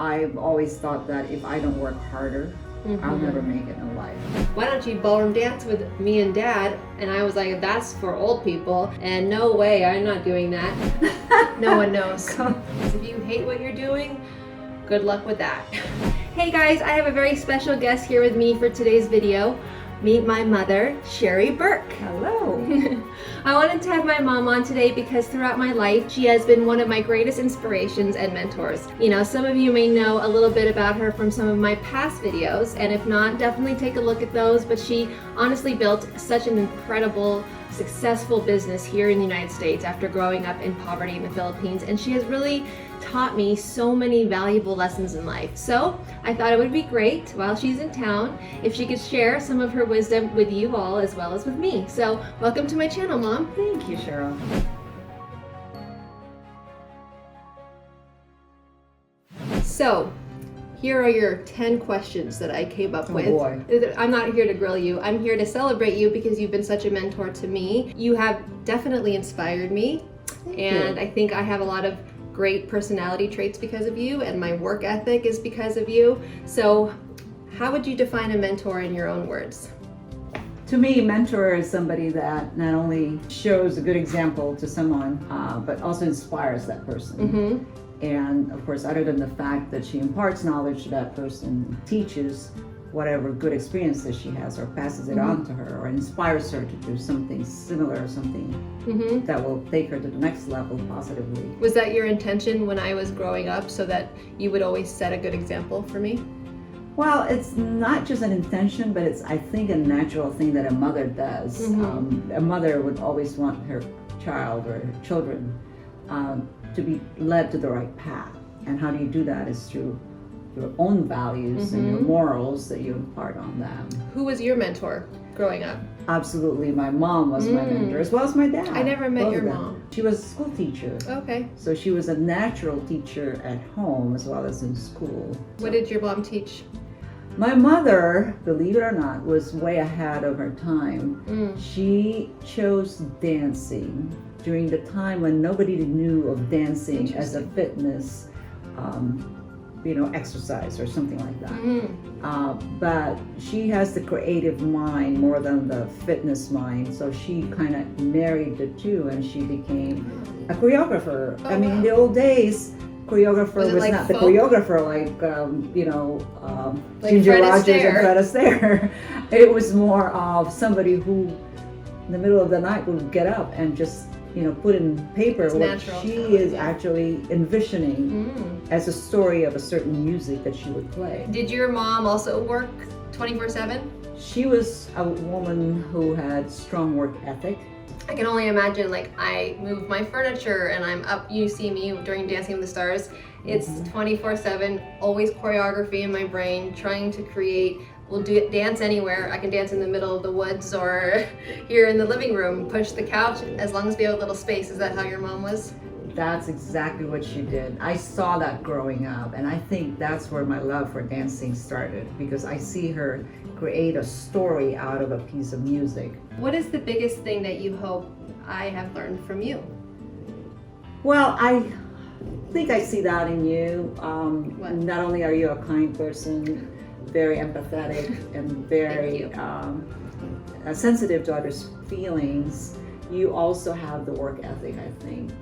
I've always thought that if I don't work harder, I'll never make it in life. Why don't you ballroom dance with me and Dad? And I was like, that's for old people. And no way, I'm not doing that. No one knows. If you hate what you're doing, good luck with that. Hey guys, I have a very special guest here with me for today's video. Meet my mother, Sherri Burke. Hello. I wanted to have my mom on today because throughout my life, she has been one of my greatest inspirations and mentors. You know, some of you may know a little bit about her from some of my past videos, and if not, definitely take a look at those. But she honestly built such an incredible, successful business here in the United States after growing up in poverty in the Philippines, and she has really taught me so many valuable lessons in life. So I thought it would be great while she's in town if she could share some of her wisdom with you all as well as with me. So welcome to my channel, Mom. Thank you, Cheryl. So here are your 10 questions that I came up with. Boy. I'm not here to grill you. I'm here to celebrate you because you've been such a mentor to me. You have definitely inspired me. And I think I have a lot of great personality traits because of you, and my work ethic is because of you. So how would you define a mentor in your own words? To me, mentor is somebody that not only shows a good example to someone, but also inspires that person. And of course, other than the fact that she imparts knowledge to that person, teaches whatever good experiences she has, or passes it on to her, or inspires her to do something similar, something that will take her to the next level positively. Was that your intention when I was growing up, so that you would always set a good example for me? Well, it's not just an intention, but it's, I think, a natural thing that a mother does. A mother would always want her child or her children to be led to the right path. And how do you do that is through your own values and your morals that you impart on them. Who was your mentor growing up? Absolutely, my mom was my mentor, as well as my dad. I never met both your of them. mom. She was a school teacher. Okay. So she was a natural teacher at home as well as in school. What did your mom teach? My mother, believe it or not, was way ahead of her time. She chose dancing during the time when nobody knew of dancing as a fitness exercise or something like that. But she has the creative mind more than the fitness mind, so she kind of married the two, and she became a choreographer. I mean, in the old days, choreographer was like not the folk? choreographer like Like Ginger Fred Rogers Astaire. and Fred Astaire. It was more of somebody who in the middle of the night would get up and just put in paper what natural she stuff, is actually envisioning as a story of a certain music that she would play. Did your mom also work 24/7? She was a woman who had strong work ethic. I can only imagine, like, I move my furniture and I'm up, you see me during Dancing with the Stars. It's 24/7, always choreography in my brain, trying to create. We'll dance anywhere. I can dance in the middle of the woods or here in the living room, push the couch, as long as we have a little space. Is that how your mom was? That's exactly what she did. I saw that growing up, and I think that's where my love for dancing started, because I see her create a story out of a piece of music. What is the biggest thing that you hope I have learned from you? Well, I think I see that in you. What? Not only are you a kind person, very empathetic and very sensitive to others' feelings, you also have the work ethic, I think,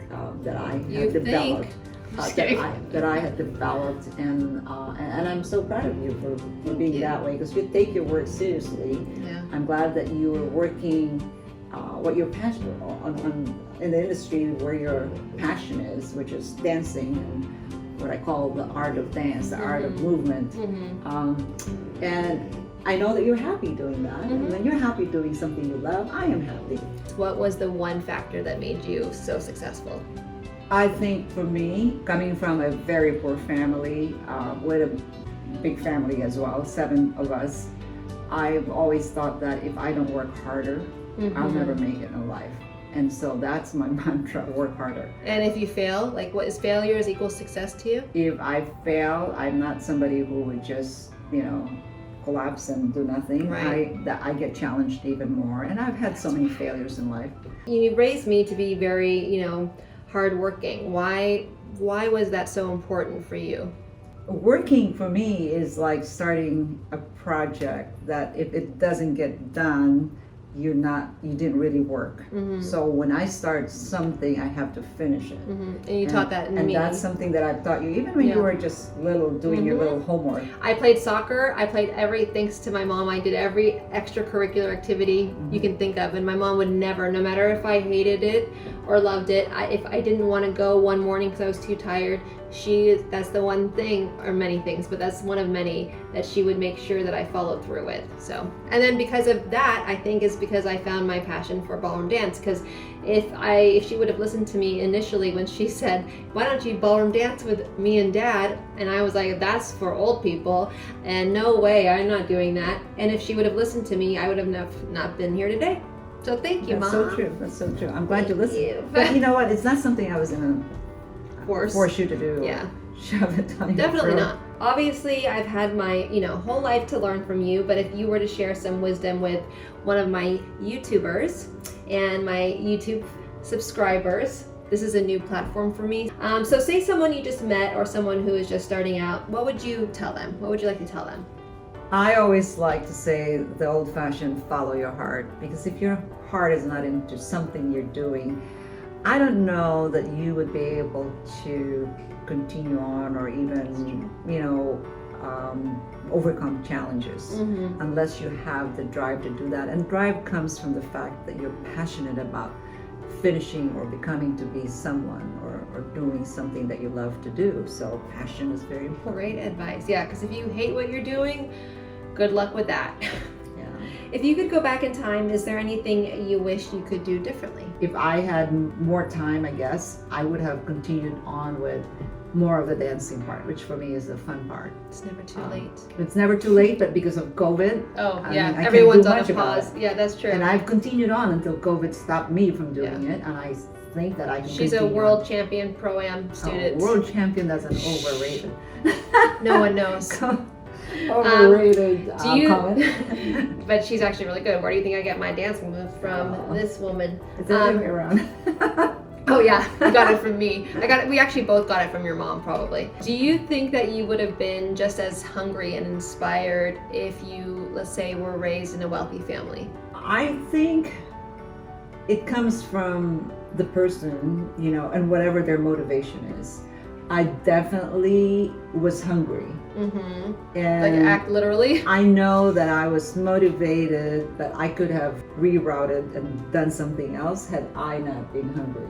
that I have developed. That I have developed, and I'm so proud of you for being that way, because you take your work seriously. Yeah. I'm glad that you are working what your passion on in the industry where your passion is, which is dancing and what I call the art of dance, the art of movement. And I know that you're happy doing that. And when you're happy doing something you love, I am happy. What was the one factor that made you so successful? I think for me, coming from a very poor family, with a big family as well, 7 of us, I've always thought that if I don't work harder, I'll never make it in life. And so that's my mantra, work harder. And if you fail, like, what is failure is equal success to you? If I fail, I'm not somebody who would just, collapse and do nothing. Right. I get challenged even more, and I've had so many failures in life. You raised me to be very, hardworking. Why was that so important for you? Working for me is like starting a project that if it doesn't get done, you didn't really work. So when I start something, I have to finish it. And you taught that in and me. that's something that I've taught you even when you were just little, doing your little homework. I played soccer. I played thanks to my mom, I did every extracurricular activity you can think of. And my mom would never, no matter if I hated it or loved it, if I didn't want to go one morning because I was too tired, that's the one thing, or many things, but that's one of many that she would make sure that I followed through with. So, and then because of that, I think is because I found my passion for ballroom dance. Because if she would have listened to me initially when she said, why don't you ballroom dance with me and Dad? And I was like, that's for old people, and no way, I'm not doing that. And if she would have listened to me, I would have not been here today. So thank you, That's Mom. so true. That's so true. I'm glad you Thank listened. you. But you know what? It's not something I was gonna force you to do. Yeah. Shove it down your Definitely throat. not. Obviously, I've had my, whole life to learn from you, but if you were to share some wisdom with one of my YouTubers and my YouTube subscribers, this is a new platform for me. So say someone you just met or someone who is just starting out, what would you tell them? What would you like to tell them? I always like to say the old-fashioned follow your heart, because if your heart is not into something you're doing, I don't know that you would be able to continue on or even, overcome challenges unless you have the drive to do that. And drive comes from the fact that you're passionate about finishing or becoming to be someone or doing something that you love to do. So passion is very important. Great advice. Yeah, because if you hate what you're doing, good luck with that. Yeah. If you could go back in time, is there anything you wish you could do differently? If I had more time, I guess, I would have continued on with more of the dancing part, which for me is the fun part. It's never too late. It's never too late, but because of COVID, Oh, I yeah, mean, I can't everyone's do on much a about pause. it. Yeah, that's true. And I've continued on until COVID stopped me from doing it, and I think that I can She's a continue world on. champion pro-am student. World champion, that's an overrated. No one knows. Overrated Do you? comment. But she's actually really good. Where do you think I get my dancing moves from? This woman. It's the other way around. Oh yeah, you got it from me. We actually both got it from your mom, probably. Do you think that you would have been just as hungry and inspired if you, let's say, were raised in a wealthy family? I think it comes from the person, and whatever their motivation is. I definitely was hungry. And Like act literally? I know that I was motivated, but I could have rerouted and done something else had I not been hungry.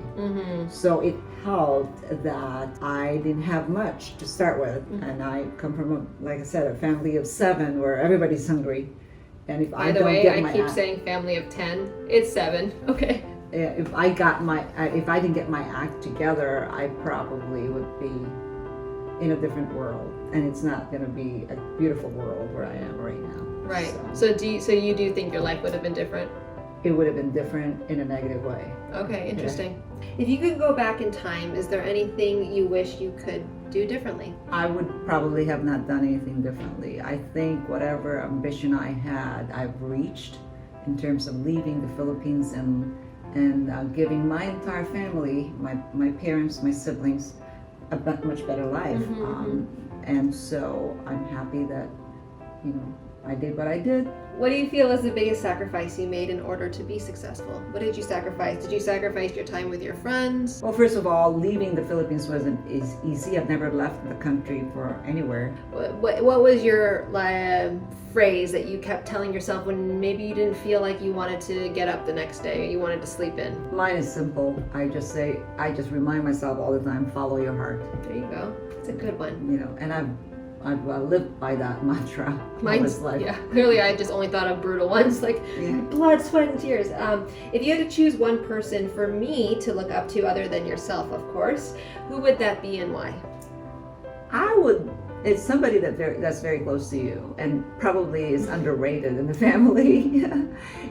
So it helped that I didn't have much to start with. And I come from, like I said, a family of 7 where everybody's hungry. And if By I the don't way, get I my keep saying family of 10. It's 7. Okay. if I didn't get my act together, I probably would be in a different world, and it's not going to be a beautiful world where I am right now. Right. So you do think your life would have been different? It would have been different in a negative way. Okay, interesting. If you could go back in time, is there anything you wish you could do differently? I would probably have not done anything differently. I think whatever ambition I had, I've reached in terms of leaving the Philippines and giving my entire family, my parents, my siblings, a much better life. And so I'm happy that, I did what I did. What do you feel is the biggest sacrifice you made in order to be successful? What did you sacrifice? Did you sacrifice your time with your friends? Well, first of all, leaving the Philippines wasn't easy. I've never left the country for anywhere. What was your phrase that you kept telling yourself when maybe you didn't feel like you wanted to get up the next day or you wanted to sleep in? Mine is simple. I just remind myself all the time, follow your heart. There you go. It's a good one. And I've lived by that mantra all this life. Yeah, clearly I just only thought of brutal ones, like blood, sweat, and tears. If you had to choose one person for me to look up to other than yourself, of course, who would that be and why? It's somebody that's very close to you and probably is underrated in the family.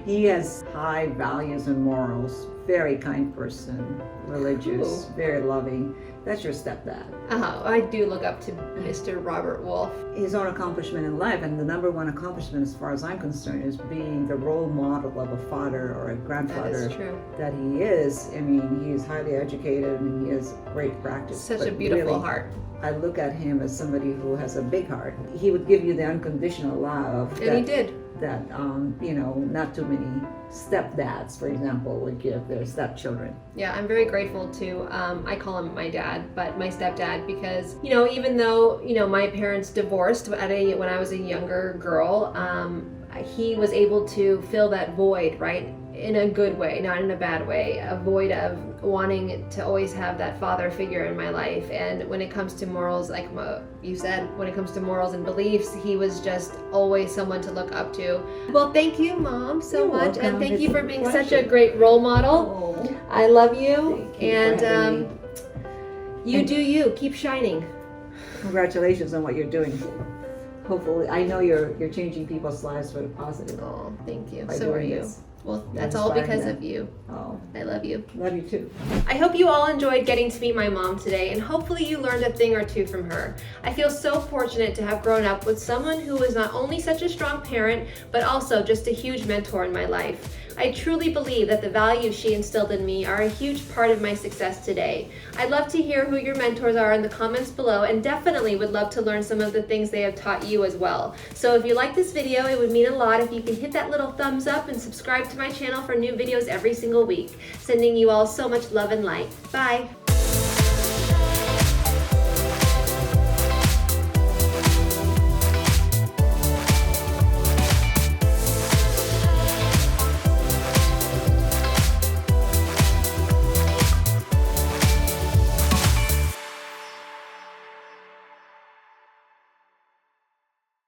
He has high values and morals, very kind person, religious, very loving. That's your stepdad. I do look up to Mr. Robert Wolf. His own accomplishment in life, and the number one accomplishment as far as I'm concerned, is being the role model of a father or a grandfather That is true. that he is. I mean, he is highly educated and he has great practice. Such but a beautiful really, heart. I look at him as somebody who has a big heart. He would give you the unconditional love. And he did. That, you know, not too many stepdads, for example, would give their stepchildren. Yeah, I'm very grateful to, I call him my dad, but my stepdad, because, you know, even though, you know, my parents divorced when I was a younger girl, he was able to fill that void, right? In a good way, not in a bad way, a void of wanting to always have that father figure in my life. And when it comes to morals, like you said, when it comes to morals and beliefs, he was just always someone to look up to. Well, thank you, Mom, so You're much. welcome. And thank you It's for a being pleasure. such a great role model. Oh, I love you. thank you for having me. You do you. Keep shining. Congratulations on what you're doing. Hopefully, I know you're changing people's lives for the positive. Oh, thank you. by So are doing you. this. Well, You're that's all inspiring because them. of you. Oh, I love you. love you too. I hope you all enjoyed getting to meet my mom today, and hopefully you learned a thing or two from her. I feel so fortunate to have grown up with someone who was not only such a strong parent, but also just a huge mentor in my life. I truly believe that the values she instilled in me are a huge part of my success today. I'd love to hear who your mentors are in the comments below, and definitely would love to learn some of the things they have taught you as well. So if you like this video, it would mean a lot if you can hit that little thumbs up and subscribe to my channel for new videos every single week. Sending you all so much love and light. Bye!